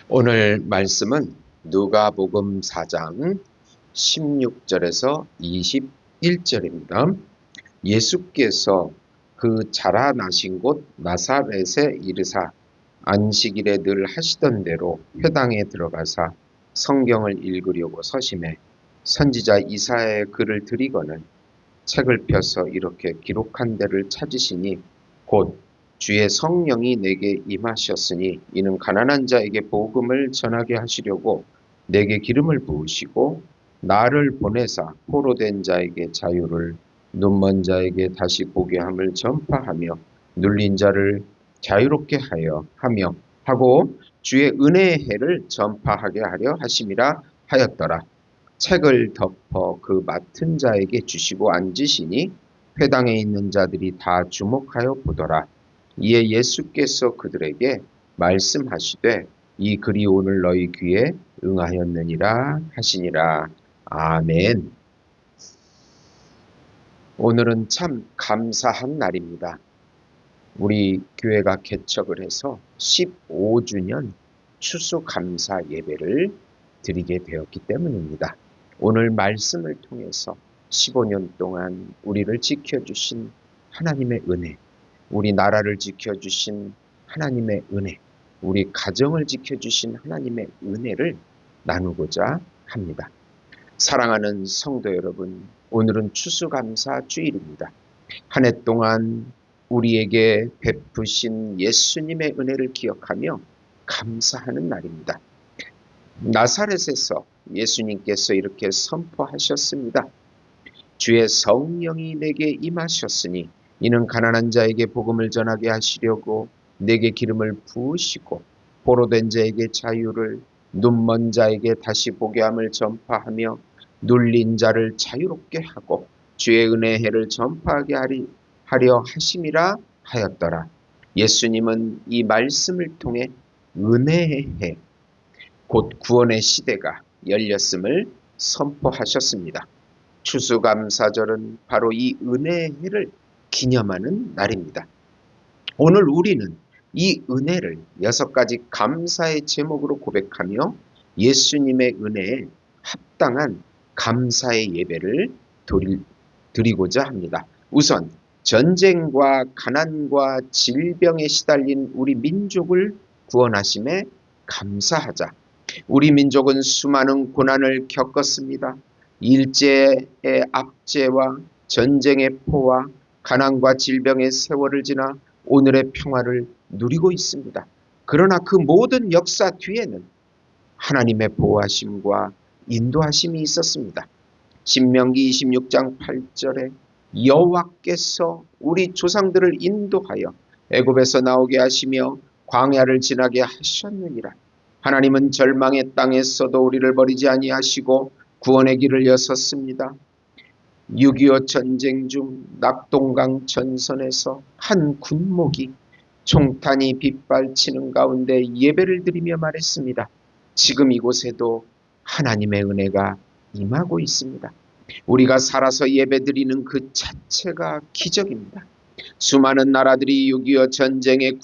오늘 말씀은 누가복음 4장 16절에서 21절입니다. 예수께서 그 자라나신 곳 나사렛에 이르사 안식일에 늘 하시던 대로 회당에 들어가사 성경을 읽으려고 서심해 선지자 이사야의 글을 들이거늘 책을 펴서 이렇게 기록한 데를 찾으시니 곧 주의 성령이 내게 임하셨으니 이는 가난한 자에게 복음을 전하게 하시려고 내게 기름을 부으시고 나를 보내사 포로된 자에게 자유를 눈먼 자에게 다시 보게 함을 전파하며 눌린 자를 자유롭게 하며 하고 주의 은혜의 해를 전파하게 하려 하심이라 하였더라. 책을 덮어 그 맡은 자에게 주시고 앉으시니 회당에 있는 자들이 다 주목하여 보더라. 이에 예수께서 그들에게 말씀하시되 이 글이 오늘 너희 귀에 응하였느니라 하시니라. 아멘. 오늘은 참 감사한 날입니다. 우리 교회가 개척을 해서 15주년 추수감사 예배를 드리게 되었기 때문입니다. 오늘 말씀을 통해서 15년 동안 우리를 지켜주신 하나님의 은혜, 우리 나라를 지켜주신 하나님의 은혜, 우리 가정을 지켜주신 하나님의 은혜를 나누고자 합니다. 사랑하는 성도 여러분, 오늘은 추수감사 주일입니다. 한 해 동안 우리에게 베푸신 예수님의 은혜를 기억하며 감사하는 날입니다. 나사렛에서 예수님께서 이렇게 선포하셨습니다. 주의 성령이 내게 임하셨으니 이는 가난한 자에게 복음을 전하게 하시려고 내게 기름을 부으시고 포로된 자에게 자유를 눈먼 자에게 다시 보게 함을 전파하며 눌린 자를 자유롭게 하고 주의 은혜의 해를 전파하게 하려 하심이라 하였더라. 예수님은 이 말씀을 통해 은혜의 해, 곧 구원의 시대가 열렸음을 선포하셨습니다. 추수감사절은 바로 이 은혜의 해를 기념하는 날입니다. 오늘 우리는 이 은혜를 6가지 감사의 제목으로 고백하며 예수님의 은혜에 합당한 감사의 예배를 드리고자 합니다. 우선 전쟁과 가난과 질병에 시달린 우리 민족을 구원하심에 감사하자. 우리 민족은 수많은 고난을 겪었습니다. 일제의 압제와 전쟁의 포와 가난과 질병의 세월을 지나 오늘의 평화를 누리고 있습니다. 그러나 그 모든 역사 뒤에는 하나님의 보호하심과 인도하심이 있었습니다. 신명기 26장 8절에 여호와께서 우리 조상들을 인도하여 애굽에서 나오게 하시며 광야를 지나게 하셨느니라. 하나님은 절망의 땅에서도 우리를 버리지 아니하시고 구원의 길을 여섰습니다. 6.25 전쟁 중 낙동강 전선에서 한 군목이 총탄이 빗발치는 가운데 예배를 드리며 말했습니다. 지금 이곳에도 하나님의 은혜가 임하고 있습니다. 우리가 살아서 예배드리는 그 자체가 기적입니다. 수많은 나라들이 6.25 전쟁의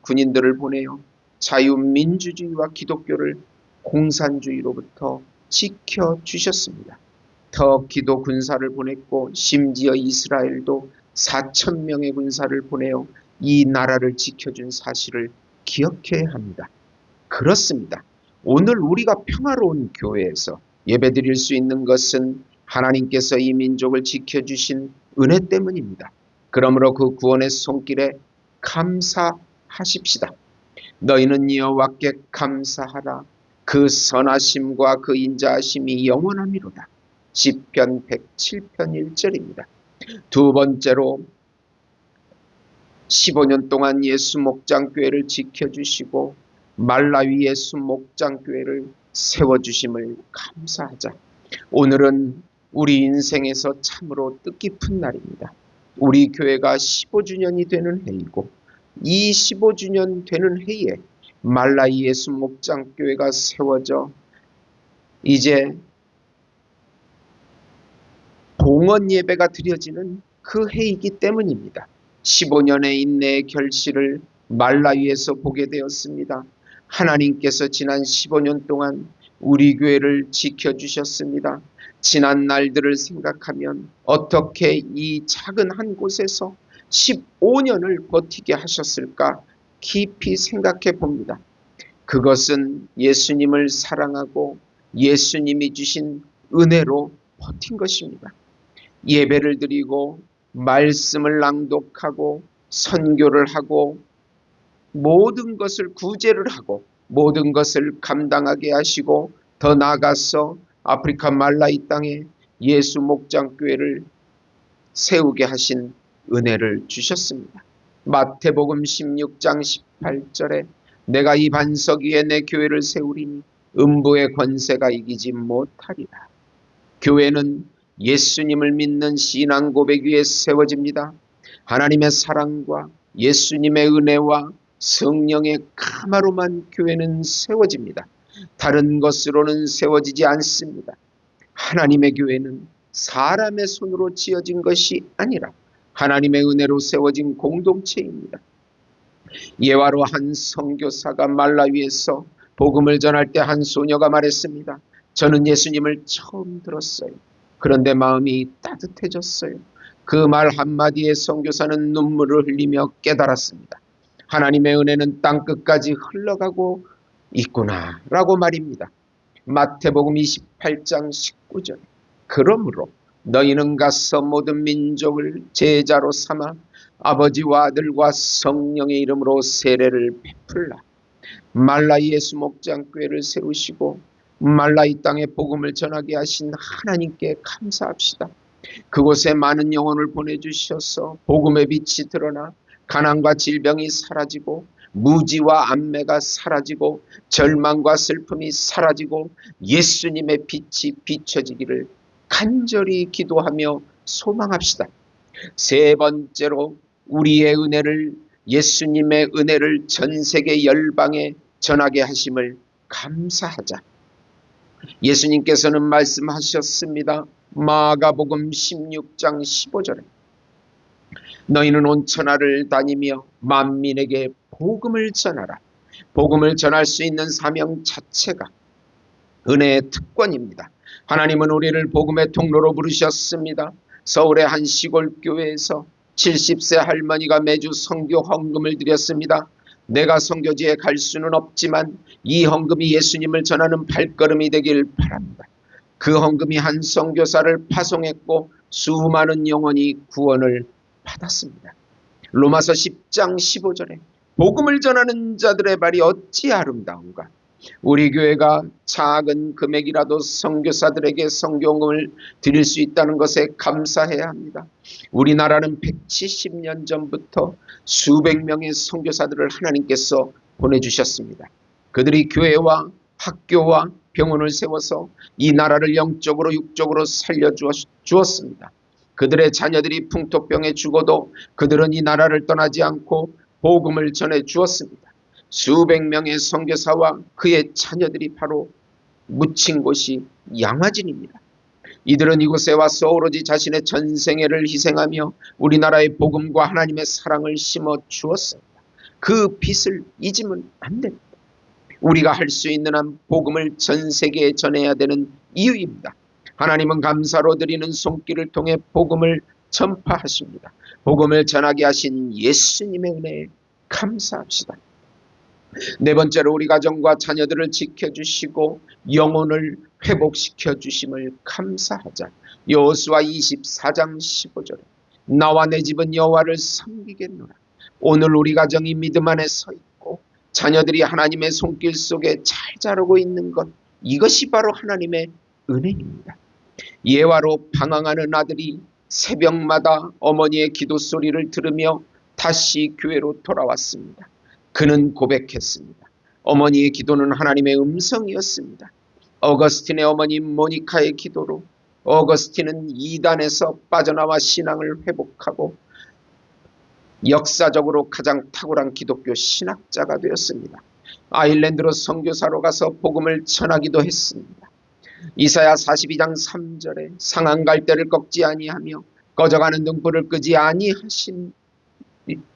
군인들을 보내요 자유민주주의와 기독교를 공산주의로부터 지켜주셨습니다. 터키도 군사를 보냈고 심지어 이스라엘도 4,000명의 군사를 보내어 이 나라를 지켜준 사실을 기억해야 합니다. 그렇습니다. 오늘 우리가 평화로운 교회에서 예배드릴 수 있는 것은 하나님께서 이 민족을 지켜주신 은혜 때문입니다. 그러므로 그 구원의 손길에 감사하십시다. 너희는 여호와께 감사하라. 그 선하심과 그 인자하심이 영원함이로다. 시편 107편 1절입니다. 두 번째로 15년 동안 예수 목장교회를 지켜주시고 말라위 예수 목장교회를 세워주심을 감사하자. 오늘은 우리 인생에서 참으로 뜻깊은 날입니다. 우리 교회가 15주년이 되는 해이고 이 15주년 되는 해에 말라위 예수 목장교회가 세워져 이제 봉헌 예배가 드려지는 그 해이기 때문입니다. 15년의 인내의 결실을 말라위에서 보게 되었습니다. 하나님께서 지난 15년 동안 우리 교회를 지켜주셨습니다. 지난 날들을 생각하면 어떻게 이 작은 한 곳에서 15년을 버티게 하셨을까 깊이 생각해 봅니다. 그것은 예수님을 사랑하고 예수님이 주신 은혜로 버틴 것입니다. 예배를 드리고 말씀을 낭독하고 선교를 하고 모든 것을 구제를 하고 모든 것을 감당하게 하시고 더 나아가서 아프리카 말라위 땅에 예수 목장교회를 세우게 하신 은혜를 주셨습니다. 마태복음 16장 18절에 내가 이 반석 위에 내 교회를 세우리니 음부의 권세가 이기지 못하리라. 교회는 예수님을 믿는 신앙 고백 위에 세워집니다. 하나님의 사랑과 예수님의 은혜와 성령의 가마로만 교회는 세워집니다. 다른 것으로는 세워지지 않습니다. 하나님의 교회는 사람의 손으로 지어진 것이 아니라 하나님의 은혜로 세워진 공동체입니다. 예화로 한 선교사가 말라위에서 복음을 전할 때 한 소녀가 말했습니다. 저는 예수님을 처음 들었어요. 그런데 마음이 따뜻해졌어요. 그 말 한마디에 선교사는 눈물을 흘리며 깨달았습니다. 하나님의 은혜는 땅끝까지 흘러가고 있구나 라고 말입니다. 마태복음 28장 19절 그러므로 너희는 가서 모든 민족을 제자로 삼아 아버지와 아들과 성령의 이름으로 세례를 베풀라. 말라위 예수 목장교회를 세우시고 말라위 땅에 복음을 전하게 하신 하나님께 감사합시다. 그곳에 많은 영혼을 보내주셔서 복음의 빛이 드러나 가난과 질병이 사라지고 무지와 안매가 사라지고 절망과 슬픔이 사라지고 예수님의 빛이 비춰지기를 간절히 기도하며 소망합시다. 세 번째로 우리의 은혜를 예수님의 은혜를 전 세계 열방에 전하게 하심을 감사하자. 예수님께서는 말씀하셨습니다. 마가복음 16장 15절에 너희는 온 천하를 다니며 만민에게 복음을 전하라. 복음을 전할 수 있는 사명 자체가 은혜의 특권입니다. 하나님은 우리를 복음의 통로로 부르셨습니다. 서울의 한 시골 교회에서 70세 할머니가 매주 선교 헌금을 드렸습니다. 내가 선교지에 갈 수는 없지만 이 헌금이 예수님을 전하는 발걸음이 되길 바랍니다. 그 헌금이 한 선교사를 파송했고 수많은 영혼이 구원을 받았습니다. 로마서 10장 15절에 복음을 전하는 자들의 발이 어찌 아름다운가. 우리 교회가 작은 금액이라도 선교사들에게 선교금을 드릴 수 있다는 것에 감사해야 합니다. 우리나라는 170년 전부터 수백 명의 선교사들을 하나님께서 보내주셨습니다. 그들이 교회와 학교와 병원을 세워서 이 나라를 영적으로 육적으로 살려주었습니다. 그들의 자녀들이 풍토병에 죽어도 그들은 이 나라를 떠나지 않고 복음을 전해 주었습니다. 수백 명의 선교사와 그의 자녀들이 바로 묻힌 곳이 양화진입니다. 이들은 이곳에 와서 오로지 자신의 전생애를 희생하며 우리나라의 복음과 하나님의 사랑을 심어 주었습니다. 그 빛을 잊으면 안 됩니다. 우리가 할 수 있는 한 복음을 전 세계에 전해야 되는 이유입니다. 하나님은 감사로 드리는 손길을 통해 복음을 전파하십니다. 복음을 전하게 하신 예수님의 은혜에 감사합시다. 네 번째로 우리 가정과 자녀들을 지켜주시고 영혼을 회복시켜 주심을 감사하자. 여호수아 24장 15절에 나와 내 집은 여호와를 섬기겠노라. 오늘 우리 가정이 믿음 안에 서 있고 자녀들이 하나님의 손길 속에 잘 자라고 있는 것, 이것이 바로 하나님의 은혜입니다. 예화로 방황하는 아들이 새벽마다 어머니의 기도 소리를 들으며 다시 교회로 돌아왔습니다. 그는 고백했습니다. 어머니의 기도는 하나님의 음성이었습니다. 어거스틴의 어머니 모니카의 기도로 어거스틴은 이단에서 빠져나와 신앙을 회복하고 역사적으로 가장 탁월한 기독교 신학자가 되었습니다. 아일랜드로 선교사로 가서 복음을 전하기도 했습니다. 이사야 42장 3절에 상한 갈대를 꺾지 아니하며 꺼져가는 등불을 끄지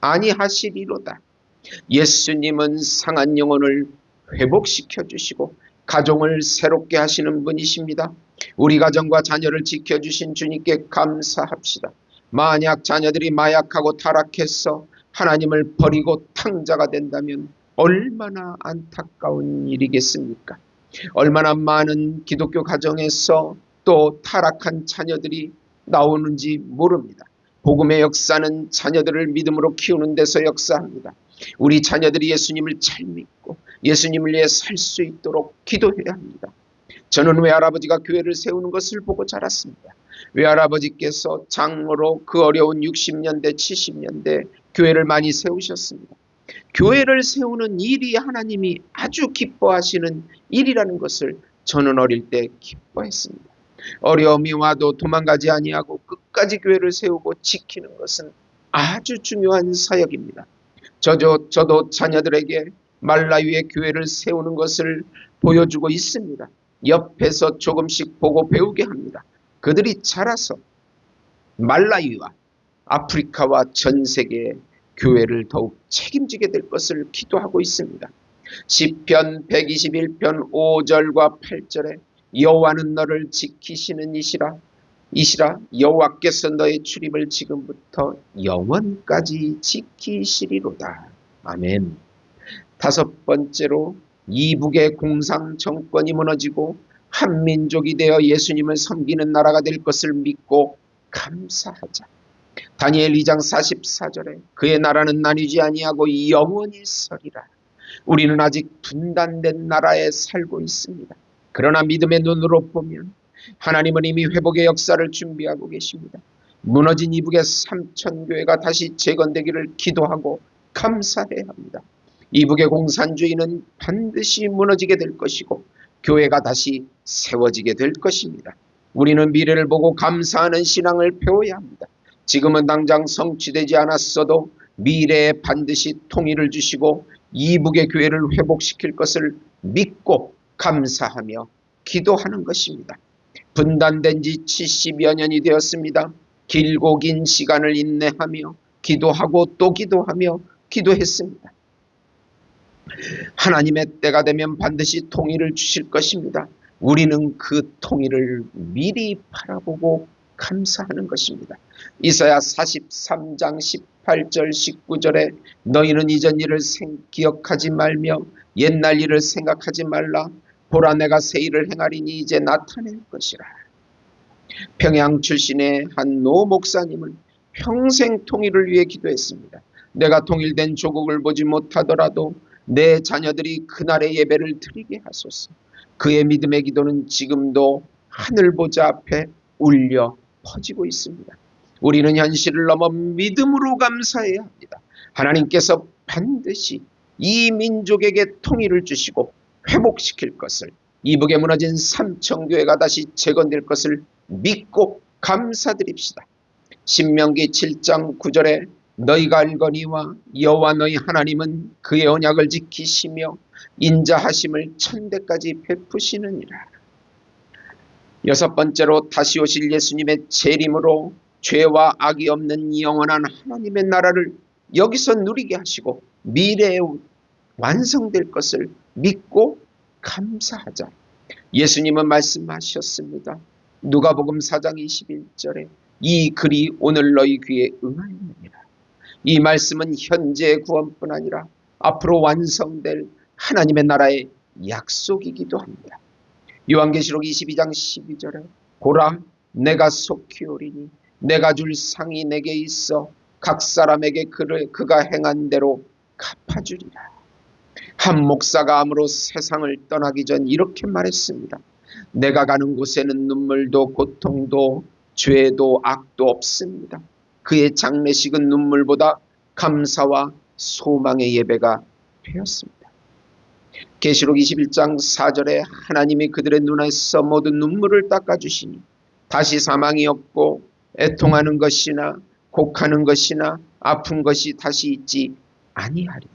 아니하시리로다. 예수님은 상한 영혼을 회복시켜 주시고 가정을 새롭게 하시는 분이십니다. 우리 가정과 자녀를 지켜주신 주님께 감사합시다. 만약 자녀들이 마약하고 타락해서 하나님을 버리고 탕자가 된다면 얼마나 안타까운 일이겠습니까? 얼마나 많은 기독교 가정에서 또 타락한 자녀들이 나오는지 모릅니다. 복음의 역사는 자녀들을 믿음으로 키우는 데서 역사합니다. 우리 자녀들이 예수님을 잘 믿고 예수님을 위해 살 수 있도록 기도해야 합니다. 저는 외할아버지가 교회를 세우는 것을 보고 자랐습니다. 외할아버지께서 장로로 그 어려운 60년대 70년대 교회를 많이 세우셨습니다. 교회를 세우는 일이 하나님이 아주 기뻐하시는 일이라는 것을 저는 어릴 때 기뻐했습니다. 어려움이 와도 도망가지 아니하고 끝까지 교회를 세우고 지키는 것은 아주 중요한 사역입니다. 저도 자녀들에게 말라위의 교회를 세우는 것을 보여주고 있습니다. 옆에서 조금씩 보고 배우게 합니다. 그들이 자라서 말라위와 아프리카와 전 세계의 교회를 더욱 책임지게 될 것을 기도하고 있습니다. 시편 121편 5절과 8절에 여호와는 너를 지키시는 이시라 여호와께서 너의 출입을 지금부터 영원까지 지키시리로다. 아멘. 다섯 번째로 이북의 공상 정권이 무너지고 한민족이 되어 예수님을 섬기는 나라가 될 것을 믿고 감사하자. 다니엘 2장 44절에 그의 나라는 나뉘지 아니하고 영원히 서리라. 우리는 아직 분단된 나라에 살고 있습니다. 그러나 믿음의 눈으로 보면 하나님은 이미 회복의 역사를 준비하고 계십니다. 무너진 이북의 3,000교회가 다시 재건되기를 기도하고 감사해야 합니다. 이북의 공산주의는 반드시 무너지게 될 것이고 교회가 다시 세워지게 될 것입니다. 우리는 미래를 보고 감사하는 신앙을 배워야 합니다. 지금은 당장 성취되지 않았어도 미래에 반드시 통일을 주시고 이북의 교회를 회복시킬 것을 믿고 감사하며 기도하는 것입니다. 분단된 지 70여 년이 되었습니다. 길고 긴 시간을 인내하며 기도하고 또 기도하며 기도했습니다. 하나님의 때가 되면 반드시 통일을 주실 것입니다. 우리는 그 통일을 미리 바라보고 감사하는 것입니다. 이사야 43장 18절 19절에 너희는 이전 일을 기억하지 말며 옛날 일을 생각하지 말라. 보라 내가 새 일을 행하리니 이제 나타낼 것이라. 평양 출신의 한 노 목사님은 평생 통일을 위해 기도했습니다. 내가 통일된 조국을 보지 못하더라도 내 자녀들이 그날의 예배를 드리게 하소서. 그의 믿음의 기도는 지금도 하늘보좌 앞에 울려 퍼지고 있습니다. 우리는 현실을 넘어 믿음으로 감사해야 합니다. 하나님께서 반드시 이 민족에게 통일을 주시고 회복시킬 것을, 이북에 무너진 삼천교회가 다시 재건될 것을 믿고 감사드립시다. 신명기 7장 9절에 너희가 알거니와 여호와 너희 하나님은 그의 언약을 지키시며 인자하심을 천대까지 베푸시느니라. 여섯 번째로 다시 오실 예수님의 재림으로 죄와 악이 없는 영원한 하나님의 나라를 여기서 누리게 하시고 미래에 완성될 것을 믿고 감사하자. 예수님은 말씀하셨습니다. 누가복음 4장 21절에 이 글이 오늘 너희 귀에 응하였느니라. 이 말씀은 현재의 구원뿐 아니라 앞으로 완성될 하나님의 나라의 약속이기도 합니다. 요한계시록 22장 12절에 보라 내가 속히 오리니 내가 줄 상이 내게 있어 각 사람에게 그가 행한 대로 갚아주리라. 한 목사가 암으로 세상을 떠나기 전 이렇게 말했습니다. 내가 가는 곳에는 눈물도 고통도 죄도 악도 없습니다. 그의 장례식은 눈물보다 감사와 소망의 예배가 되었습니다. 계시록 21장 4절에 하나님이 그들의 눈에서 모든 눈물을 닦아주시니 다시 사망이 없고 애통하는 것이나 곡하는 것이나 아픈 것이 다시 있지 아니하리니.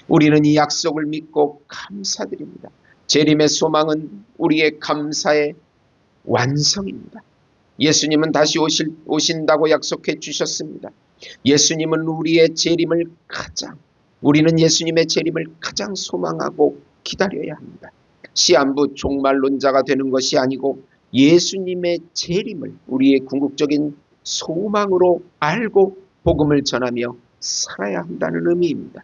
우리는 이 약속을 믿고 감사드립니다. 재림의 소망은 우리의 감사의 완성입니다. 예수님은 다시 오신다고 약속해 주셨습니다. 예수님은 우리의 재림을 가장 우리는 예수님의 재림을 가장 소망하고 기다려야 합니다. 시한부 종말론자가 되는 것이 아니고 예수님의 재림을 우리의 궁극적인 소망으로 알고 복음을 전하며 살아야 한다는 의미입니다.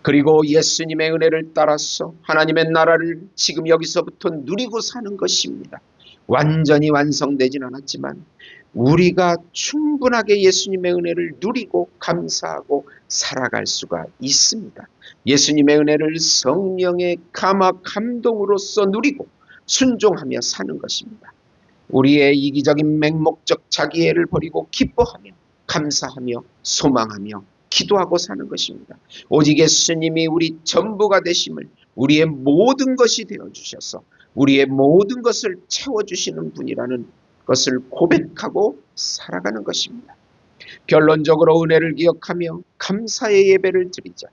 그리고 예수님의 은혜를 따라서 하나님의 나라를 지금 여기서부터 누리고 사는 것입니다. 완전히 완성되진 않았지만 우리가 충분하게 예수님의 은혜를 누리고 감사하고 살아갈 수가 있습니다. 예수님의 은혜를 성령의 감화 감동으로서 누리고 순종하며 사는 것입니다. 우리의 이기적인 맹목적 자기애를 버리고 기뻐하며 감사하며 소망하며 기도하고 사는 것입니다. 오직 예수님이 우리 전부가 되심을, 우리의 모든 것이 되어주셔서 우리의 모든 것을 채워주시는 분이라는 것을 고백하고 살아가는 것입니다. 결론적으로 은혜를 기억하며 감사의 예배를 드리자.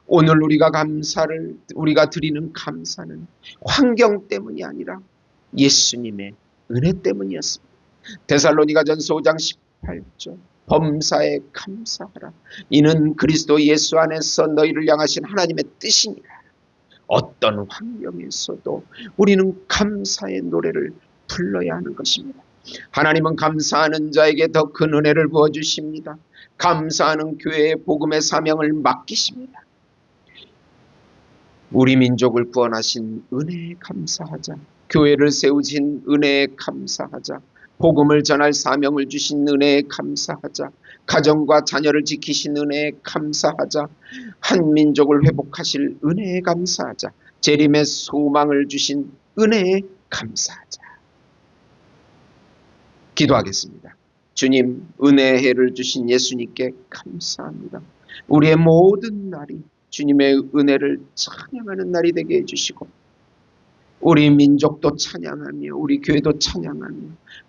오늘 우리가 드리는 감사는 환경 때문이 아니라 예수님의 은혜 때문이었습니다. 데살로니가전서 5장 18절 범사에 감사하라. 이는 그리스도 예수 안에서 너희를 향하신 하나님의 뜻이니라. 어떤 환경에서도 우리는 감사의 노래를 불러야 하는 것입니다. 하나님은 감사하는 자에게 더 큰 은혜를 부어주십니다. 감사하는 교회의 복음의 사명을 맡기십니다. 우리 민족을 구원하신 은혜에 감사하자. 교회를 세우신 은혜에 감사하자. 복음을 전할 사명을 주신 은혜에 감사하자. 가정과 자녀를 지키신 은혜에 감사하자. 한 민족을 회복하실 은혜에 감사하자. 재림의 소망을 주신 은혜에 감사하자. 기도하겠습니다. 주님, 은혜의 해를 주신 예수님께 감사합니다. 우리의 모든 날이 주님의 은혜를 찬양하는 날이 되게 해주시고 우리 민족도 찬양하며 우리 교회도 찬양하며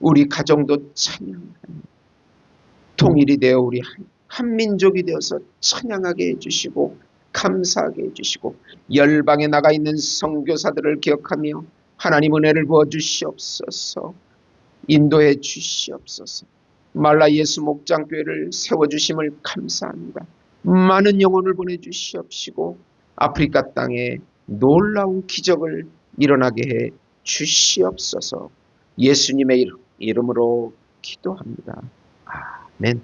우리 가정도 찬양하며 통일이 되어 우리 한 민족이 되어서 찬양하게 해주시고 감사하게 해주시고 열방에 나가 있는 선교사들을 기억하며 하나님 은혜를 부어주시옵소서. 인도해 주시옵소서. 말라 예수 목장교회를 세워주심을 감사합니다. 많은 영혼을 보내주시옵시고 아프리카 땅에 놀라운 기적을 일어나게 해 주시옵소서. 예수님의 이름으로 기도합니다. 아멘.